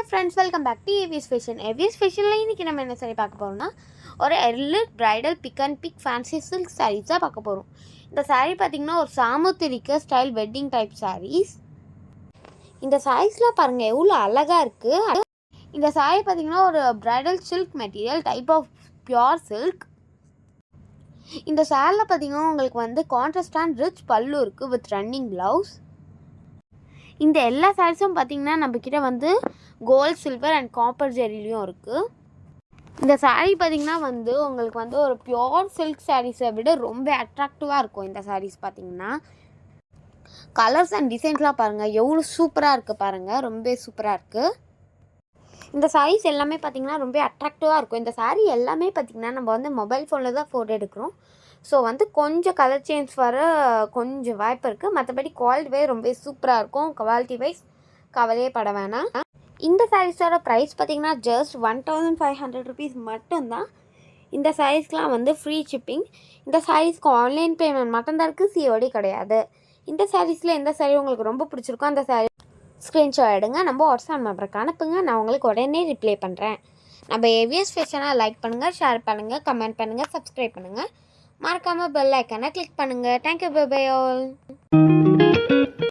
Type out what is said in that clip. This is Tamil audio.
Friends, welcome back to AVS fashion. AVS ஃபேஷனில் இன்றைக்கி நம்ம என்ன சாரி பார்க்க போகிறோம்னா, ஒரு எர்லிட் bridal pick and pick fancy silk saris தான் பார்க்க போகிறோம். இந்த சாரீ பார்த்திங்கன்னா ஒரு சாமுத்திரிக்க ஸ்டைல் வெட்டிங் டைப் சாரீஸ். இந்த சாரீஸ்லாம் பாருங்கள் எவ்வளோ அழகாக இருக்குது. இந்த சாரீ பார்த்திங்கன்னா ஒரு bridal silk material type of pure silk. இந்த சாரியில் பார்த்திங்கன்னா உங்களுக்கு வந்து கான்ட்ராஸ்ட் அண்ட் ரிச் பல்லு இருக்குது வித் ரன்னிங் ப்ளவுஸ். இந்த எல்லா சாரீஸும் பார்த்திங்கன்னா நம்மக்கிட்ட வந்து கோல்ட், சில்வர் அண்ட் காப்பர் ஜெரிலையும் இருக்குது. இந்த சாரீ பார்த்திங்கன்னா வந்து உங்களுக்கு வந்து ஒரு பியோர் சில்க் சாரீஸை விட ரொம்ப அட்ராக்டிவாக இருக்கும். இந்த சாரீஸ் பார்த்திங்கன்னா கலர்ஸ் அண்ட் டிசைன்ஸ்லாம் பாருங்கள் எவ்வளோ சூப்பராக இருக்குது பாருங்கள், ரொம்ப சூப்பராக இருக்குது. இந்த சாரீஸ் எல்லாமே பார்த்திங்கன்னா ரொம்ப அட்ராக்டிவாக இருக்கும். இந்த சாரீ எல்லாமே பார்த்திங்கன்னா நம்ம வந்து மொபைல் ஃபோனில் தான் ஃபோட்டோ எடுக்கிறோம். ஸோ வந்து கொஞ்சம் கலர் சேஞ்ச் வர கொஞ்சம் வாய்ப்பு இருக்குது. மற்றபடி குவாலிட்டி வைஸ் ரொம்ப சூப்பராக இருக்கும். குவாலிட்டி வைஸ் கவலையே பட வேணாம். இந்த சாரீஸோட ப்ரைஸ் பார்த்திங்கன்னா ஜஸ்ட் 1500 rupees மட்டும்தான். இந்த சாரீஸ்க்கெலாம் வந்து ஃப்ரீ ஷிப்பிங். இந்த சாரீஸ்க்கு ஆன்லைன் பேமெண்ட் மட்டும்தான் இருக்குது, சிஓடி கிடையாது. இந்த சாரீஸில் எந்த சாரீ உங்களுக்கு ரொம்ப பிடிச்சிருக்கோ அந்த சாரீ ஸ்க்ரீன்ஷாட் எடுங்க, நம்ம வாட்ஸ்அப் நம்பருக்கு அனுப்புங்க, நான் உங்களுக்கு உடனே ரிப்ளை பண்ணுறேன். நம்ம ஏவிஎஸ் ஃபேஷனை லைக் பண்ணுங்கள், ஷேர் பண்ணுங்கள், கமெண்ட் பண்ணுங்கள், சப்ஸ்கிரைப் பண்ணுங்கள். மறக்காமல் பெல் ஐக்கானை கிளிக் பண்ணுங்கள். Thank you, bye bye all.